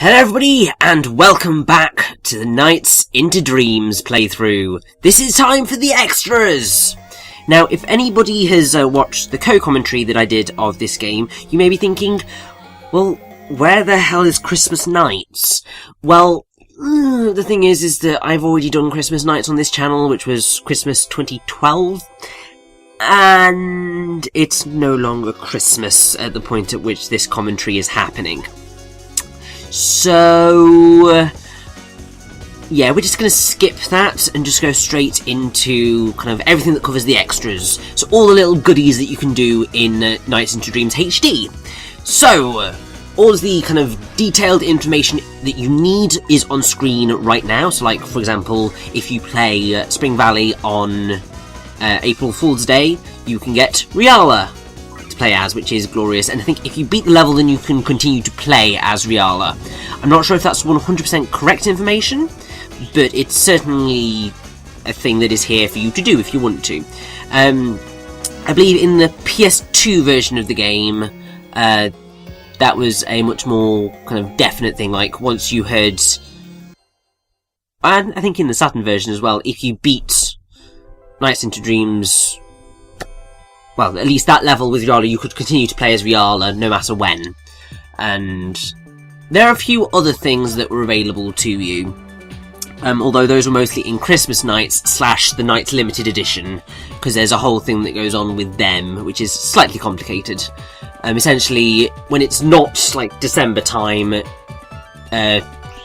Hello everybody, and welcome back to the Nights into Dreams playthrough. This is time for the extras! Now, if anybody has watched the co-commentary that I did of this game, you may be thinking, well, where the hell is Christmas Nights? Well, the thing is that I've already done Christmas Nights on this channel, which was Christmas 2012, and it's no longer Christmas at the point at which this commentary is happening. So, yeah, we're just going to skip that and just go straight into kind of everything that covers the extras. So all the little goodies that you can do in Nights into Dreams HD. So, all of the kind of detailed information that you need is on screen right now. So like, for example, if you play Spring Valley on April Fool's Day, you can get Riala to play as, which is glorious, and I think if you beat the level then you can continue to play as Riala. I'm not sure if that's 100% correct information, but it's certainly a thing that is here for you to do if you want to. I believe in the PS2 version of the game, that was a much more kind of definite thing, like once you had, and I think in the Saturn version as well, if you beat Nights into Dreams, well, at least that level with Riala, you could continue to play as Riala no matter when. And there are a few other things that were available to you, although those were mostly in Christmas Nights / the Nights Limited Edition, because there's a whole thing that goes on with them, which is slightly complicated. Essentially, when it's not like December time,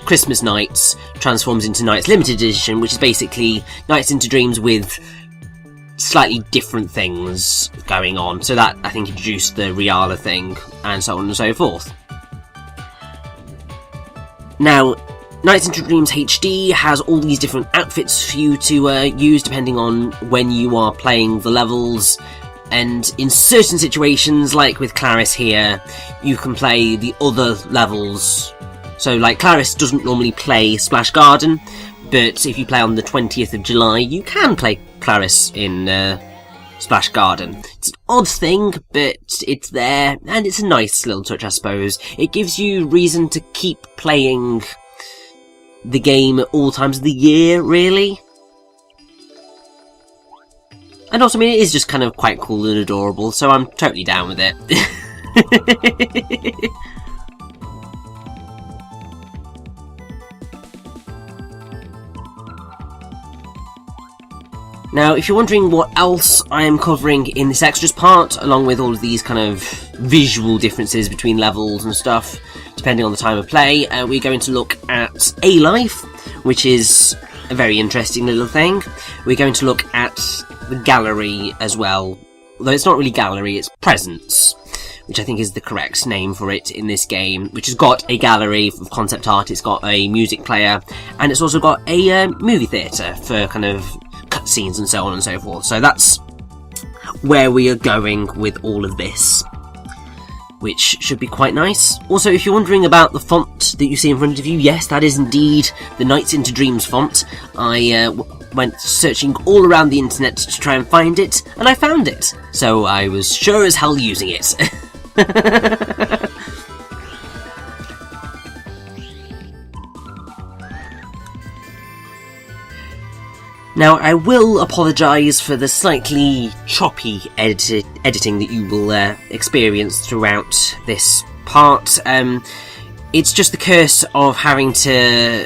Christmas Nights transforms into Nights Limited Edition, which is basically Nights into Dreams with slightly different things going on. So that, I think, introduced the Riala thing, and so on and so forth. Now, Nights into Dreams HD has all these different outfits for you to use depending on when you are playing the levels, and in certain situations, like with Claris here, you can play the other levels. So, like, Claris doesn't normally play Splash Garden, but if you play on the 20th of July, you can play Claris in Splash Garden. It's an odd thing, but it's there, and it's a nice little touch, I suppose. It gives you reason to keep playing the game at all times of the year, really. And also, I mean, it is just kind of quite cool and adorable, so I'm totally down with it. Now, if you're wondering what else I am covering in this extras part, along with all of these kind of visual differences between levels and stuff, depending on the time of play, we're going to look at A-Life, which is a very interesting little thing. We're going to look at the gallery as well, although it's not really gallery, it's presents, which I think is the correct name for it in this game, which has got a gallery of concept art, it's got a music player, and it's also got a movie theatre for kind of cutscenes and so on and so forth. So that's where we are going with all of this, which should be quite nice. Also, if you're wondering about the font that you see in front of you, yes, that is indeed the Nights into Dreams font. I went searching all around the internet to try and find it, and I found it. So I was sure as hell using it. Now, I will apologise for the slightly choppy editing that you will experience throughout this part. It's just the curse of having to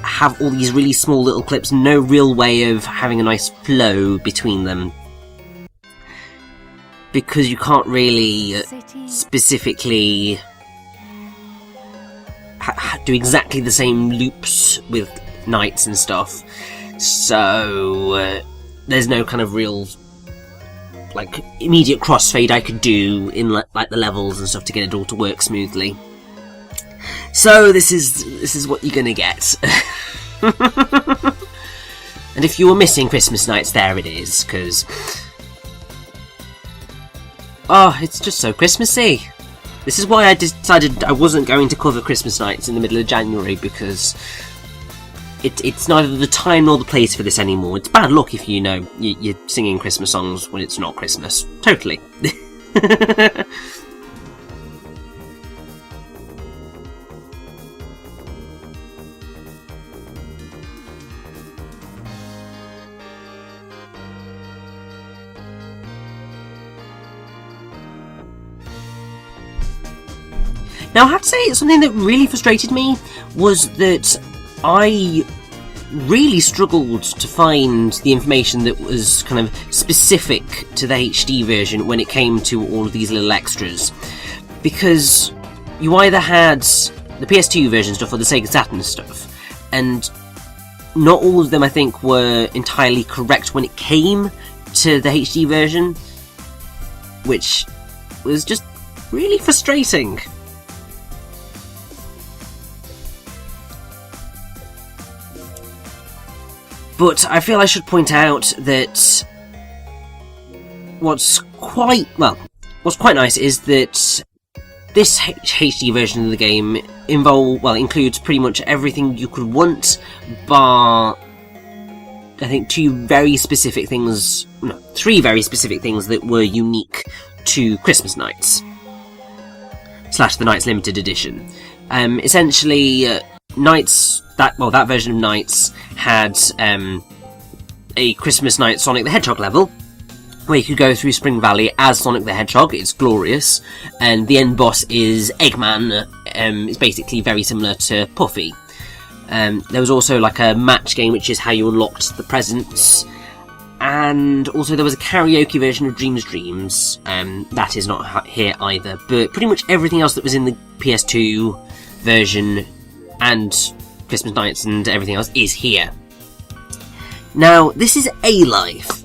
have all these really small little clips, no real way of having a nice flow between them. Because you can't really specifically do exactly the same loops with nights and stuff. So, there's no kind of real, like, immediate crossfade I could do in, like, the levels and stuff to get it all to work smoothly. So, this is what you're gonna get. And if you were missing Christmas Nights, there it is, because, oh, it's just so Christmassy. This is why I decided I wasn't going to cover Christmas Nights in the middle of January, because it's neither the time nor the place for this anymore. It's bad luck if you're singing Christmas songs when it's not Christmas. Totally. Now I have to say, something that really frustrated me was that I really struggled to find the information that was kind of specific to the HD version when it came to all of these little extras. Because you either had the PS2 version stuff or the SEGA Saturn stuff, and not all of them, I think, were entirely correct when it came to the HD version, which was just really frustrating. But I feel I should point out that what's quite nice is that this HD version of the game includes pretty much everything you could want, bar, I think, three very specific things that were unique to Christmas Nights / the Nights Limited Edition. Essentially, that version of Nights had a Christmas Night Sonic the Hedgehog level, where you could go through Spring Valley as Sonic the Hedgehog. It's glorious, and the end boss is Eggman. It's basically very similar to Puffy. There was also like a match game, which is how you unlocked the presents, and also there was a karaoke version of Dreams. That is not here either, but pretty much everything else that was in the PS2 version and Christmas Nights and everything else is here. Now, this is A-Life,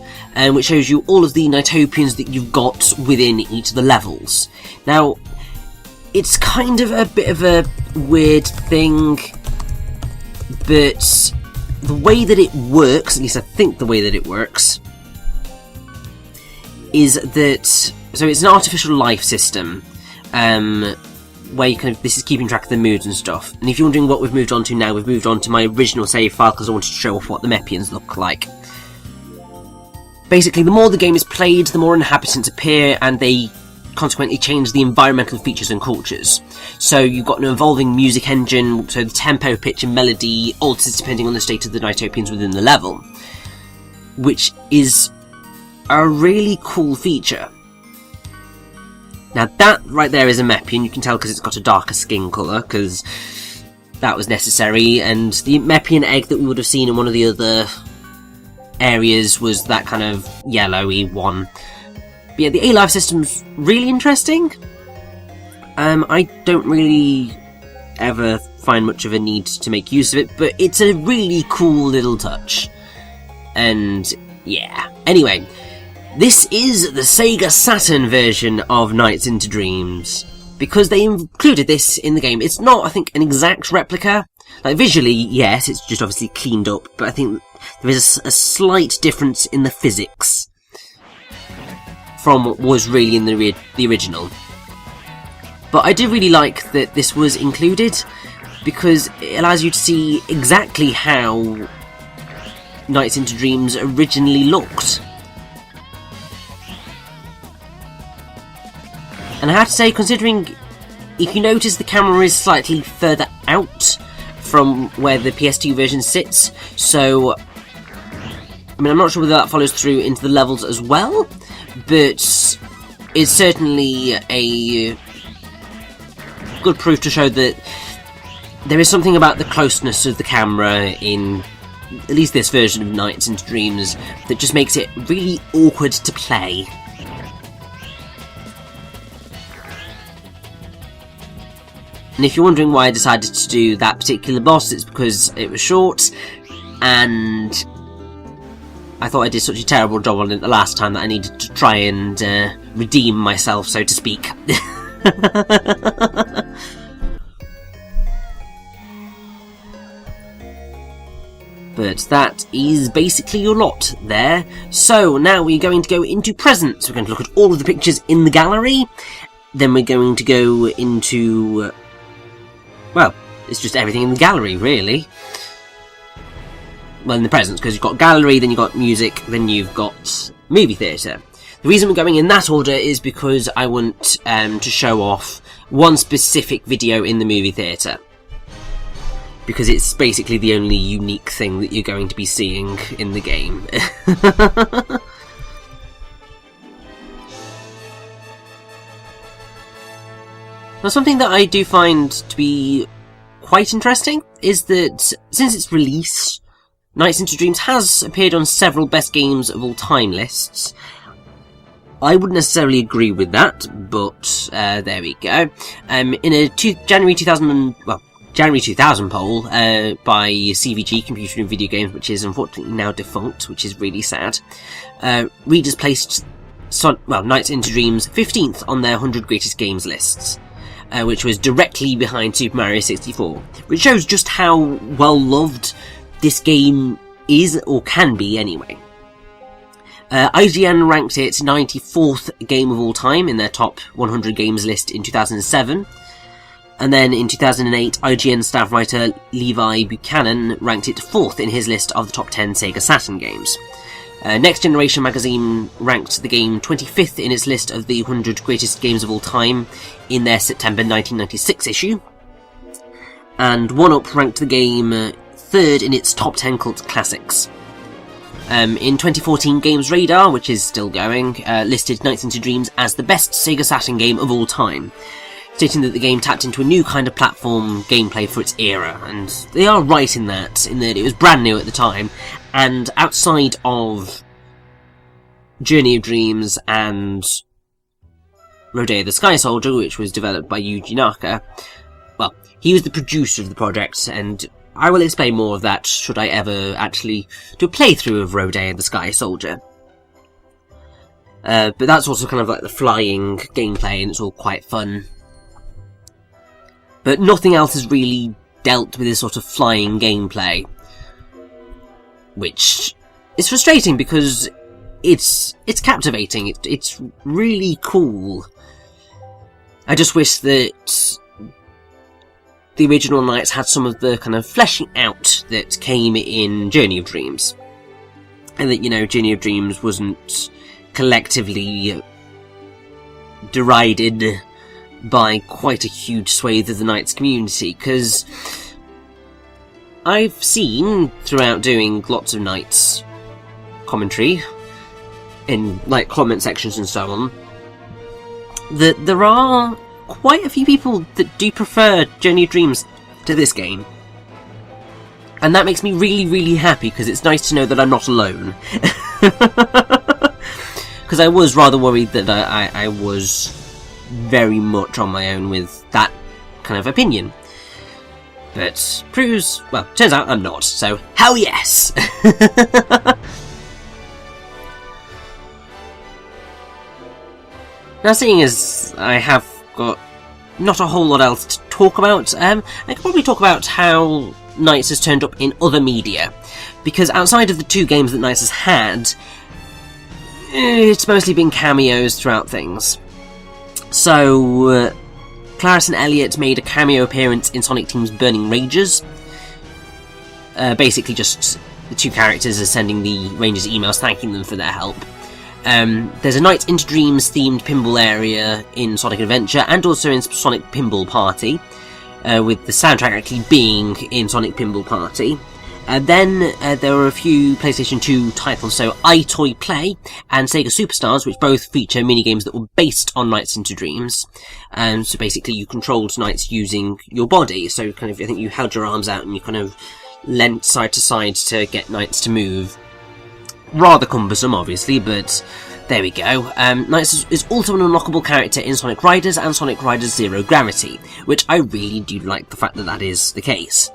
which shows you all of the Nighttopians that you've got within each of the levels. Now, it's kind of a bit of a weird thing, but the way that it works, at least I think the way that it works, is that, so it's an artificial life system, where you this is keeping track of the moods and stuff. And if you're wondering what we've moved on to now, we've moved on to my original save file because I wanted to show off what the Mepians look like. Basically, the more the game is played, the more inhabitants appear, and they consequently change the environmental features and cultures. So you've got an evolving music engine, so the tempo, pitch and melody alters depending on the state of the Nighttopians within the level, which is a really cool feature. Now that right there is a Mepian. You can tell because it's got a darker skin colour, because that was necessary, and the Mepian egg that we would have seen in one of the other areas was that kind of yellowy one. But yeah, the A-Life system's really interesting. I don't really ever find much of a need to make use of it, but it's a really cool little touch. And yeah, anyway, this is the SEGA Saturn version of Nights into Dreams, because they included this in the game. It's not, I think, an exact replica. Like, visually, yes, it's just obviously cleaned up, but I think there is a slight difference in the physics from what was really in the original. But I do really like that this was included, because it allows you to see exactly how Nights into Dreams originally looked. And I have to say, considering, if you notice, the camera is slightly further out from where the PS2 version sits, so, I mean, I'm not sure whether that follows through into the levels as well, but it's certainly a good proof to show that there is something about the closeness of the camera in at least this version of Nights into Dreams that just makes it really awkward to play. And if you're wondering why I decided to do that particular boss, it's because it was short, and I thought I did such a terrible job on it the last time that I needed to try and redeem myself, so to speak. But that is basically your lot there. So now we're going to go into presents. We're going to look at all of the pictures in the gallery. Then we're going to go into... well, it's just everything in the gallery, really. Well, in the presents, because you've got gallery, then you've got music, then you've got movie theatre. The reason we're going in that order is because I want to show off one specific video in the movie theatre. Because it's basically the only unique thing that you're going to be seeing in the game. Now, something that I do find to be quite interesting is that since its release, Nights into Dreams has appeared on several best games of all time lists. I wouldn't necessarily agree with that, but there we go. In a January 2000 poll by CVG, Computer and Video Games, which is unfortunately now defunct, which is really sad, readers placed Nights into Dreams 15th on their 100 greatest games lists, which was directly behind Super Mario 64, which shows just how well loved this game is, or can be anyway. IGN ranked it 94th game of all time in their top 100 games list in 2007. And then in 2008, IGN staff writer Levi Buchanan ranked it 4th in his list of the top 10 SEGA Saturn games. Next Generation magazine ranked the game 25th in its list of the 100 greatest games of all time in their September 1996 issue. And 1UP ranked the game 3rd in its top 10 cult classics. In 2014, Games Radar, which is still going, listed Nights into Dreams as the best SEGA Saturn game of all time, stating that the game tapped into a new kind of platform gameplay for its era, and they are right in that it was brand new at the time, and outside of Journey of Dreams and Rodeo the Sky Soldier, which was developed by Yuji Naka, well, he was the producer of the project, and I will explain more of that should I ever actually do a playthrough of Rodeo the Sky Soldier. But that's also kind of like the flying gameplay, and it's all quite fun. But nothing else has really dealt with this sort of flying gameplay, which is frustrating because it's captivating. It's really cool. I just wish that the original Nights had some of the kind of fleshing out that came in Journey of Dreams. And that, Journey of Dreams wasn't collectively derided by quite a huge swathe of the Nights community, because I've seen, throughout doing lots of Nights commentary, in, comment sections and so on, that there are quite a few people that do prefer Journey of Dreams to this game. And that makes me really, really happy, because it's nice to know that I'm not alone. Because I was rather worried that I was very much on my own with that kind of opinion. But turns out I'm not, so hell yes! Now, seeing as I have got not a whole lot else to talk about, I could probably talk about how Nights has turned up in other media, because outside of the 2 games that Nights has had, it's mostly been cameos throughout things. So, Claris and Elliot made a cameo appearance in Sonic Team's Burning Rages. Basically just the 2 characters are sending the Rangers emails thanking them for their help. There's a Nights into Dreams themed pinball area in Sonic Adventure, and also in Sonic Pinball Party, with the soundtrack actually being in Sonic Pinball Party. Then there were a few PlayStation 2 titles, so iToy Play and Sega Superstars, which both feature minigames that were based on Nights into Dreams. So basically you controlled Nights using your body, so I think you held your arms out and you kind of leant side to side to get Nights to move. Rather cumbersome, obviously, but there we go. Nights is also an unlockable character in Sonic Riders and Sonic Riders Zero Gravity, which I really do like the fact that that is the case.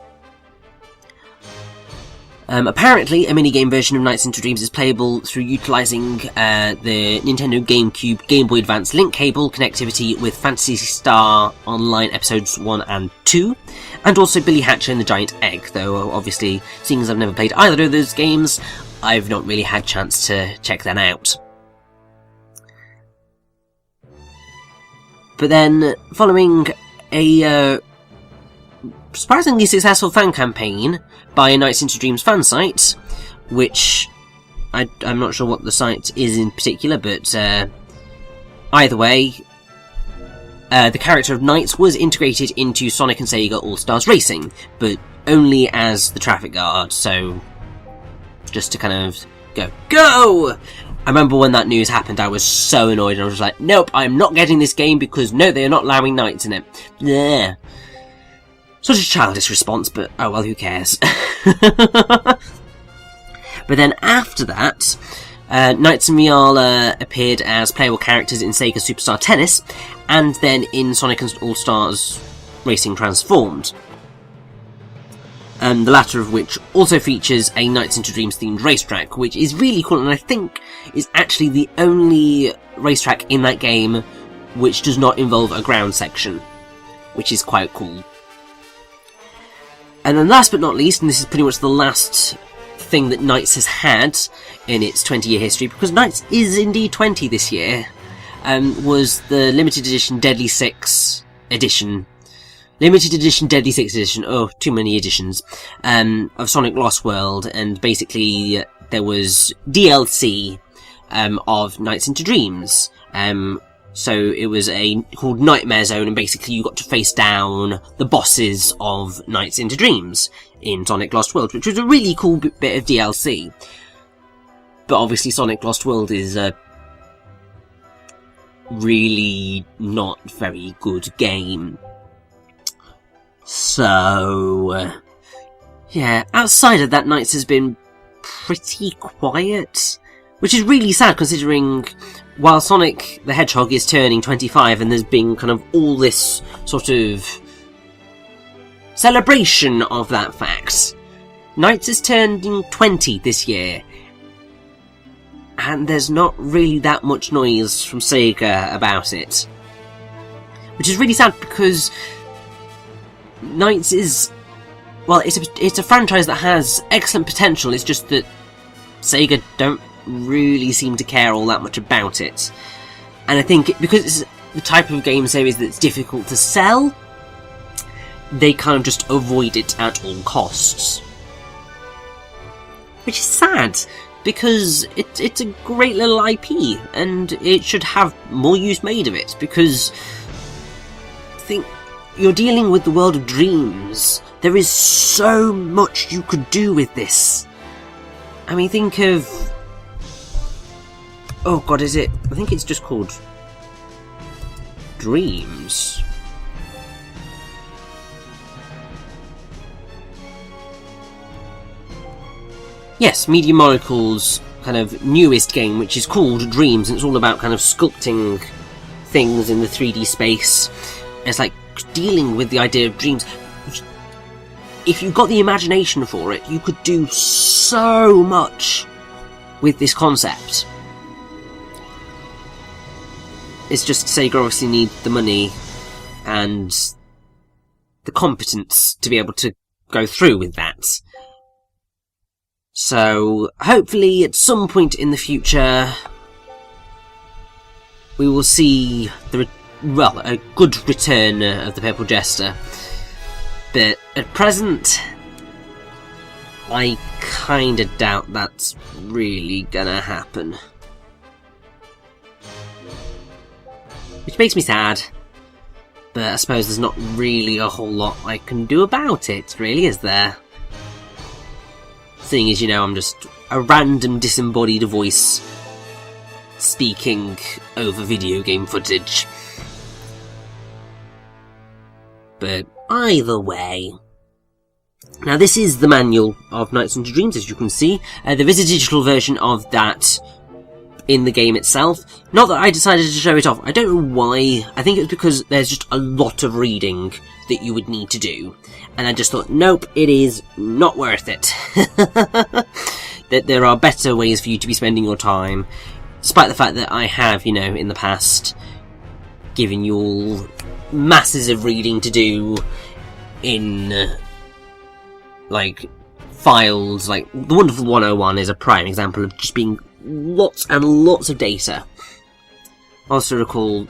Apparently, a minigame version of Nights into Dreams is playable through utilising the Nintendo GameCube Game Boy Advance link cable connectivity with Phantasy Star Online Episodes 1 and 2, and also Billy Hatcher and the Giant Egg, though obviously, seeing as I've never played either of those games, I've not really had a chance to check that out. But then, following a surprisingly successful fan campaign by a Nights into Dreams fan site, which I'm not sure what the site is in particular, but either way, the character of Nights was integrated into Sonic and Sega All-Stars Racing, but only as the traffic guard, so just to kind of go, I remember when that news happened, I was so annoyed, and I was just like, nope, I'm not getting this game because, no, they are not allowing knights in it. Yeah. Such a childish response, but oh well, who cares. But then after that, Knights and Miala appeared as playable characters in Sega Superstar Tennis, and then in Sonic and All-Stars Racing Transformed. The latter of which also features a Nights into Dreams themed racetrack, which is really cool, and I think is actually the only racetrack in that game which does not involve a ground section, which is quite cool. And then last but not least, and this is pretty much the last thing that Knights has had in its 20-year history, because Knights is indeed 20 this year, was the limited edition Deadly Six edition. Limited edition Deadly Six edition, oh, too many editions, of Sonic Lost World, and basically there was DLC of Nights into Dreams. So it was called Nightmare Zone, and basically you got to face down the bosses of Nights into Dreams in Sonic Lost World, which was a really cool bit of DLC. But obviously Sonic Lost World is a really not very good game. So, yeah, outside of that, Knights has been pretty quiet, which is really sad considering while Sonic the Hedgehog is turning 25 and there's been kind of all this sort of celebration of that fact, Knights is turning 20 this year, and there's not really that much noise from Sega about it. Which is really sad because Knights is, well, it's a franchise that has excellent potential, it's just that Sega don't really seem to care all that much about it. And I think because it's the type of game series that's difficult to sell, they kind of just avoid it at all costs. Which is sad, because it's a great little IP, and it should have more use made of it, because I think you're dealing with the world of dreams. There is so much you could do with this. I mean, think of... oh god, is it... I think it's just called Dreams. Yes, Media Molecule's kind of newest game, which is called Dreams, and it's all about kind of sculpting things in the 3D space. It's like dealing with the idea of dreams. If you got the imagination for it, you could do so much with this concept. It's just Sega obviously need the money and the competence to be able to go through with that. So, hopefully at some point in the future we will see a good return of the Purple Jester. But at present, I kinda doubt that's really gonna happen. Which makes me sad. But I suppose there's not really a whole lot I can do about it, really, is there? Seeing as, you know, I'm just a random disembodied voice speaking over video game footage. But either way... now this is the manual of Nights into Dreams, as you can see. There is a digital version of that in the game itself. Not that I decided to show it off. I don't know why. I think it was because there's just a lot of reading that you would need to do. And I just thought, nope, it is not worth it. That there are better ways for you to be spending your time. Despite the fact that I have, you know, in the past, given you all masses of reading to do in, like, files. Like, the Wonderful 101 is a prime example of just being lots and lots of data. I also recall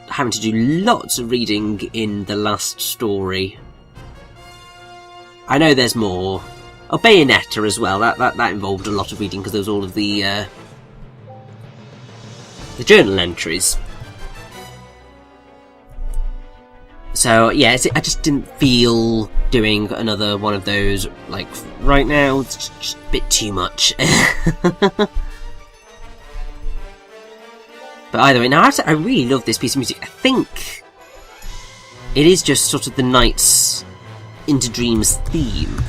having to do lots of reading in the last story. I know there's more. Oh, Bayonetta as well. That involved a lot of reading because there was all of the journal entries. So yeah, I just didn't feel doing another one of those. Like right now, it's just a bit too much. But either way, now I really love this piece of music. I think it is just sort of the Nights into Dreams theme.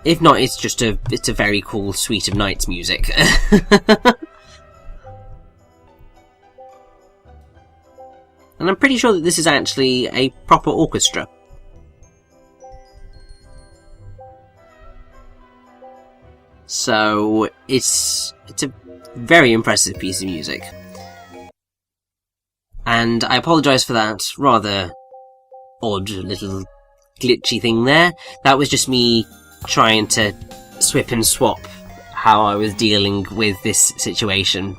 If not, it's just a very cool suite of Nights music. And I'm pretty sure that this is actually a proper orchestra. So it's a very impressive piece of music. And I apologise for that rather odd little glitchy thing there. That was just me trying to swip and swap how I was dealing with this situation.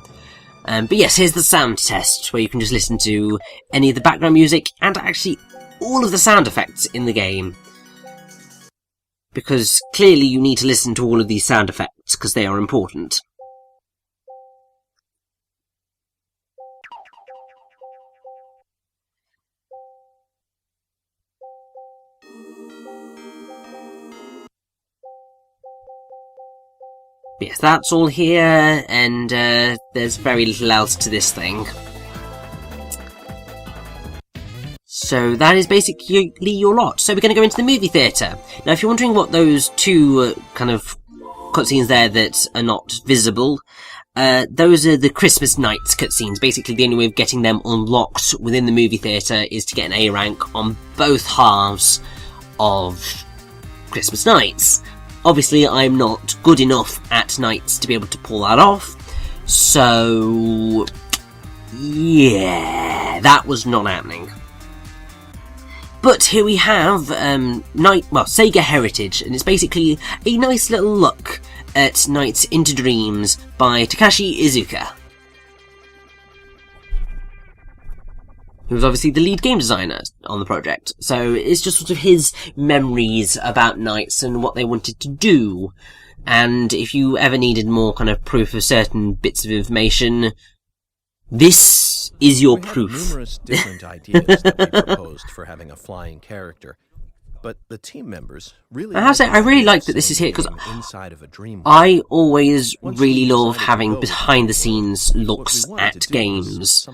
But yes, here's the sound test, where you can just listen to any of the background music and actually all of the sound effects in the game. Because clearly you need to listen to all of these sound effects, because they are important. But yes, that's all here, and there's very little else to this thing. So that is basically your lot. So we're going to go into the movie theatre. Now, if you're wondering what those two kind of cutscenes there that are not visible, those are the Christmas Nights cutscenes. Basically, the only way of getting them unlocked within the movie theatre is to get an A rank on both halves of Christmas Nights. Obviously, I'm not good enough at Nights to be able to pull that off, so yeah, that was not happening. But here we have SEGA Heritage, and it's basically a nice little look at Nights into Dreams by Takashi Iizuka, who was obviously the lead game designer on the project. So it's just sort of his memories about Nights and what they wanted to do. And if you ever needed more kind of proof of certain bits of information, this is your proof. We had numerous different ideas that we proposed for having a flying character, but the team members really. I really like that this is here because I always really love having behind-the-scenes looks at games,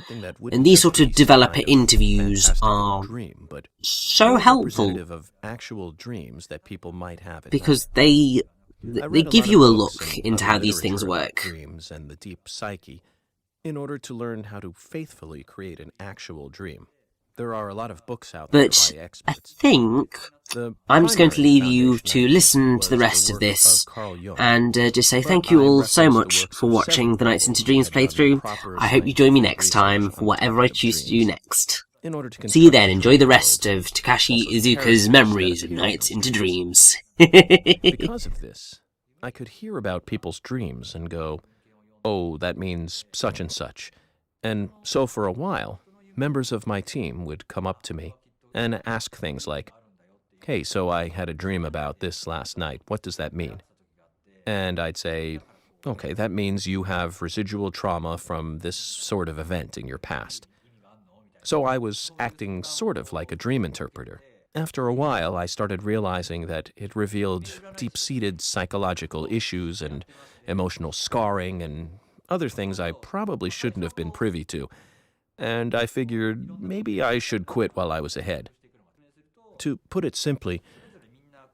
and these sort of developer interviews are so helpful because they give you a look into how these things work. In order to learn how to faithfully create an actual dream. There are a lot of books out there by experts. I think I'm just going to leave you to listen to the rest of this and just say thank you all so much for watching the Nights into Dreams playthrough. I hope you join me next time for whatever I choose to do next. See you then. Enjoy the rest of Takashi Iizuka's memories of Nights into Dreams. Because of this, I could hear about people's dreams and go, oh, that means such and such. And so for a while, members of my team would come up to me and ask things like, hey, so I had a dream about this last night. What does that mean? And I'd say, okay, that means you have residual trauma from this sort of event in your past. So I was acting sort of like a dream interpreter. After a while, I started realizing that it revealed deep-seated psychological issues and emotional scarring and other things I probably shouldn't have been privy to, and I figured maybe I should quit while I was ahead. To put it simply,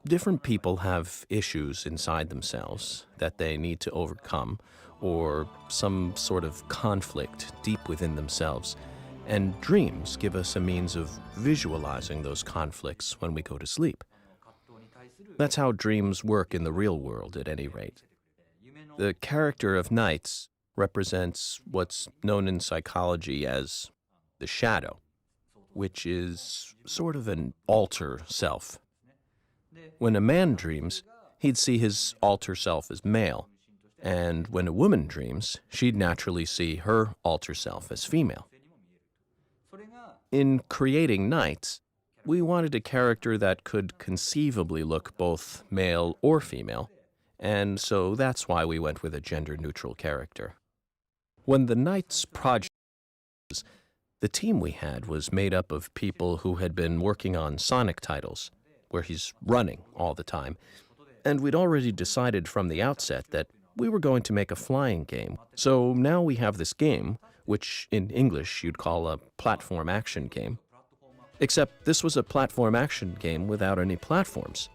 different people have issues inside themselves that they need to overcome, or some sort of conflict deep within themselves, and dreams give us a means of visualizing those conflicts when we go to sleep. That's how dreams work in the real world, at any rate. The character of Nights represents what's known in psychology as the shadow, which is sort of an alter self. When a man dreams, he'd see his alter self as male, and when a woman dreams, she'd naturally see her alter self as female. In creating Nights, we wanted a character that could conceivably look both male or female, and so that's why we went with a gender-neutral character. When the Nights project, the team we had was made up of people who had been working on Sonic titles, where he's running all the time. And we'd already decided from the outset that we were going to make a flying game. So now we have this game, which in English you'd call a platform action game. Except this was a platform action game without any platforms.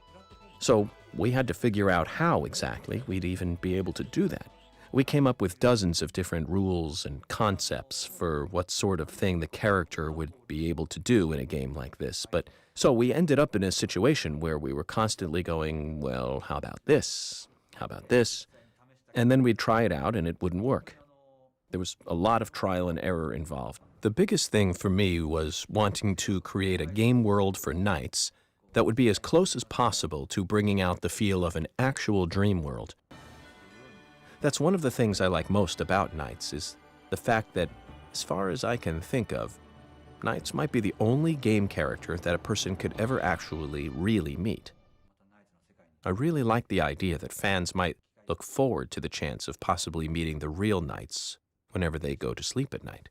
So we had to figure out how exactly we'd even be able to do that. We came up with dozens of different rules and concepts for what sort of thing the character would be able to do in a game like this, but so we ended up in a situation where we were constantly going, well, how about this? How about this? And then we'd try it out and it wouldn't work. There was a lot of trial and error involved. The biggest thing for me was wanting to create a game world for Knights that would be as close as possible to bringing out the feel of an actual dream world. That's one of the things I like most about Knights, is the fact that, as far as I can think of, Knights might be the only game character that a person could ever actually really meet. I really like the idea that fans might look forward to the chance of possibly meeting the real Knights whenever they go to sleep at night.